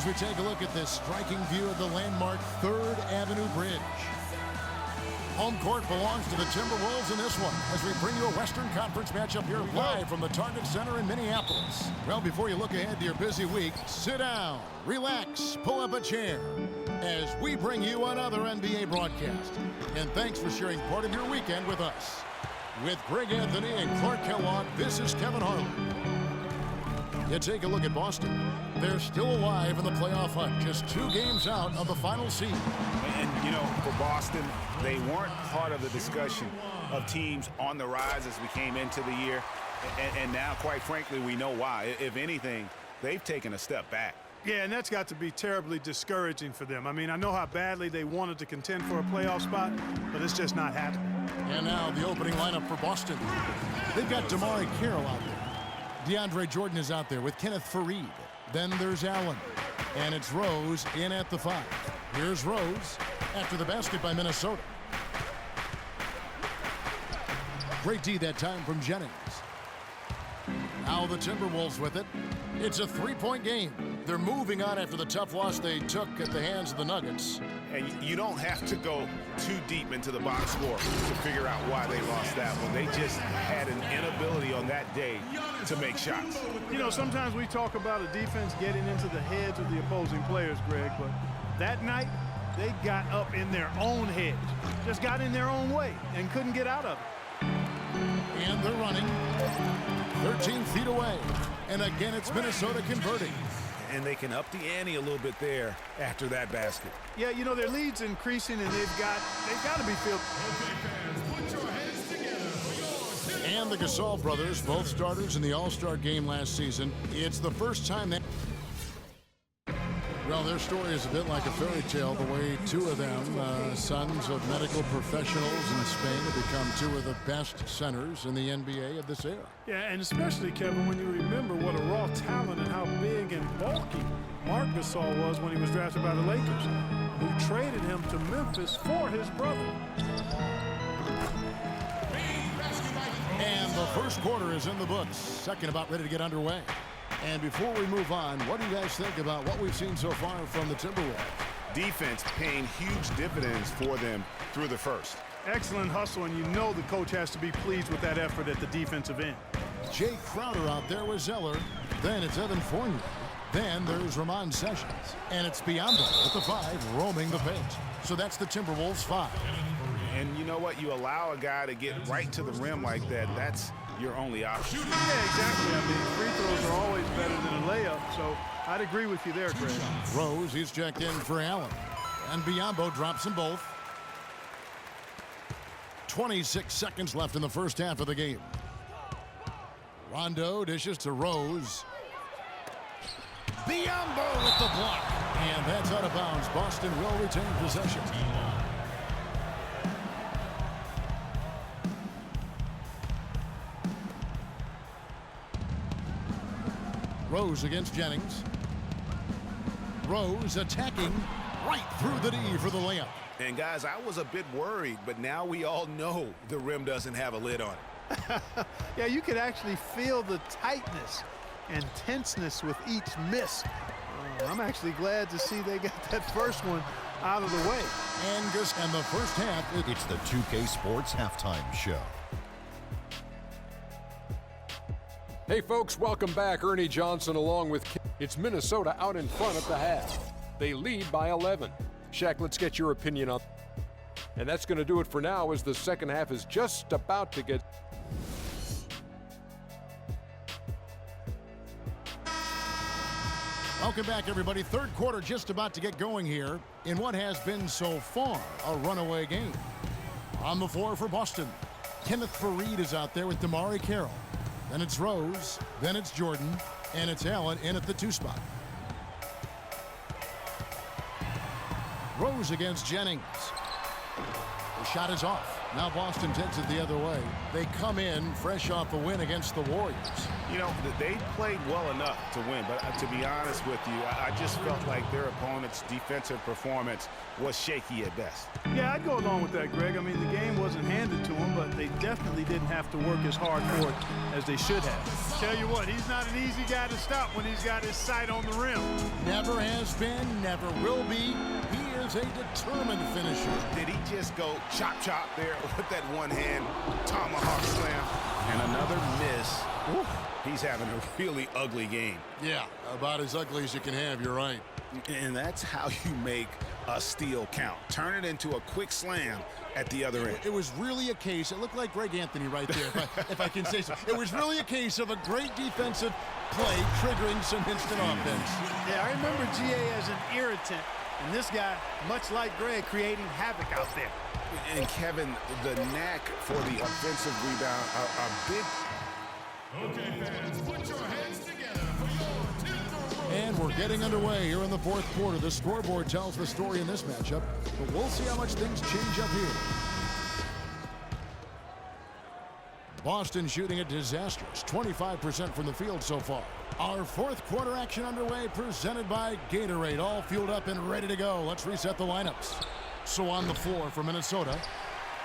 as we take a look at this striking view of the landmark 3rd Avenue Bridge. Home court belongs to the Timberwolves in this one as we bring you a Western Conference matchup here live from the Target Center in Minneapolis. Well, before you look ahead to your busy week, sit down, relax, pull up a chair as we bring you another NBA broadcast. And thanks for sharing part of your weekend with us. With Greg Anthony and Clark Kellogg, this is Kevin Harlan. You take a look at Boston. They're still alive in the playoff hunt, just 2 games out of the final seed. And, you know, for Boston, they weren't part of the discussion of teams on the rise as we came into the year. And now, quite frankly, we know why. If anything, they've taken a step back. Yeah, and that's got to be terribly discouraging for them. I mean, I know how badly they wanted to contend for a playoff spot, but it's just not happening. And now the opening lineup for Boston. They've got Damari Carroll out there. DeAndre Jordan is out there with Kenneth Faried. Then there's Allen. And it's Rose in at the 5. Here's Rose after the basket by Minnesota. Great D that time from Jennings. Now the Timberwolves with it. It's a 3-point game. They're moving on after the tough loss they took at the hands of the Nuggets. And you don't have to go too deep into the box score to figure out why they lost that one. They just had an inability on that day to make shots. You know, sometimes we talk about a defense getting into the heads of the opposing players, Greg, but that night they got up in their own heads, just got in their own way and couldn't get out of it. And they're running 13 feet away. And again, it's Minnesota converting. And they can up the ante a little bit there after that basket. Yeah, you know, their lead's increasing, and they've got to be filled. Okay, fans, put your hands together for your And the Gasol brothers, both starters in the All-Star game last season. It's the first time that... Well, their story is a bit like a fairy tale, the way 2 of them, sons of medical professionals in Spain, have become 2 of the best centers in the NBA of this era. Yeah, and especially, Kevin, when you remember what a raw talent and how big and bulky Marc Gasol was when he was drafted by the Lakers, who traded him to Memphis for his brother. And the first quarter is in the books. Second about ready to get underway. And before we move on, what do you guys think about what we've seen so far from the Timberwolves? Defense paying huge dividends for them through the first. Excellent hustle, and you know the coach has to be pleased with that effort at the defensive end. Jay Crowder out there with Zeller. Then it's Evan Fournier. Then there's Ramon Sessions. And it's Biyombo at the 5, roaming the paint. So that's the Timberwolves 5. And you know what? You allow a guy to get right to the rim like that, that's your only option. Yeah, exactly. I mean, free throws are always better than a layup, so I'd agree with you there, Greg. Rose, he's checked in for Allen. And Biyombo drops them both. 26 seconds left in the first half of the game. Rondo dishes to Rose. Biyombo with the block. And that's out of bounds. Boston will retain possession. Rose against Jennings. Rose attacking right through the D for the layup. And guys, I was a bit worried, but now we all know the rim doesn't have a lid on it. Yeah, you could actually feel the tightness and tenseness with each miss. I'm actually glad to see they got that first one out of the way. And the first half. It's the 2K Sports Halftime Show. Hey folks, welcome back. Ernie Johnson along with it's Minnesota out in front at the half. They lead by 11. Shaq, let's get your opinion on. And that's going to do it for now as the second half is just about to get. Welcome back, everybody. Third quarter just about to get going here in what has been so far a runaway game. On the floor for Boston, Kenneth Faried is out there with Damari Carroll. Then it's Rose, then it's Jordan, and it's Allen in at the 2 spot. Rose against Jennings. The shot is off. Now Boston takes it the other way. They come in fresh off a win against the Warriors. You know, they played well enough to win, but to be honest with you, I just felt like their opponent's defensive performance was shaky at best. Yeah, I'd go along with that, Greg. I mean, the game wasn't handed to them, but they definitely didn't have to work as hard for it as they should have. Tell you what, he's not an easy guy to stop when he's got his sight on the rim. Never has been, never will be. He is a determined finisher. Did he just go chop there with that one-hand tomahawk slam? And another miss. Oof. He's having a really ugly game. Yeah, about as ugly as you can have, you're right. And that's how you make a steal count. Turn it into a quick slam at the other end. It was really a case, it looked like Greg Anthony right there, if I can say so. It was really a case of a great defensive play triggering some instant offense. Yeah, I remember GA as an irritant, and this guy, much like Greg, creating havoc out there. And Kevin, the knack for the offensive rebound are big. Okay, fans, put your hands together for your Timberwolves. And we're getting underway here in the fourth quarter. The scoreboard tells the story in this matchup, but we'll see how much things change up here. Boston shooting a disastrous 25% from the field so far. Our fourth quarter action underway, presented by Gatorade, all fueled up and ready to go. Let's reset the lineups. So on the floor for Minnesota,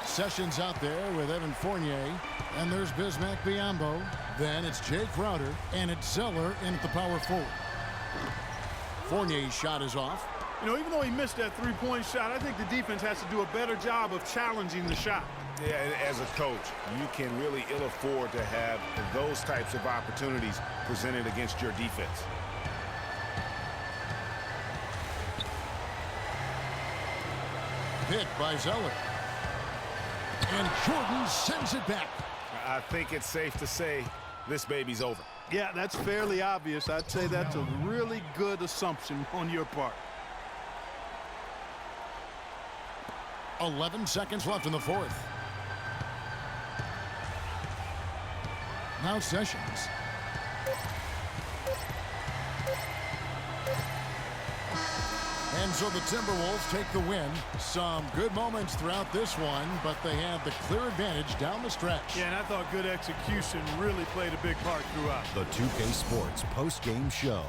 Sessions out there with Evan Fournier, and there's Bismack Biyombo. Then it's Jay Crowder, and it's Zeller in at the power forward. Fournier's shot is off. You know, even though he missed that three-point shot, I think the defense has to do a better job of challenging the shot. Yeah, as a coach, you can really ill afford to have those types of opportunities presented against your defense. Hit by Zeller. And Jordan sends it back. I think it's safe to say this baby's over. Yeah, that's fairly obvious. I'd say that's a really good assumption on your part. 11 seconds left in the fourth. Now Sessions. And so the Timberwolves take the win. Some good moments throughout this one, but they have the clear advantage down the stretch. Yeah, and I thought good execution really played a big part throughout. The 2K Sports post-game show.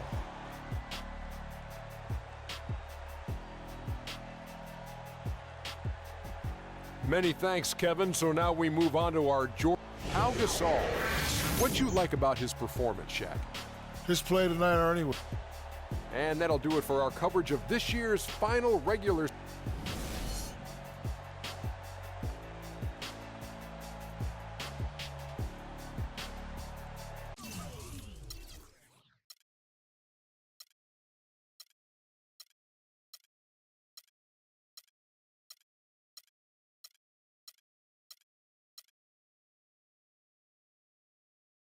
Many thanks, Kevin. So now we move on to our Jordan. Pau Gasol. What you like about his performance, Shaq? His play tonight, Ernie. And that'll do it for our coverage of this year's final regular.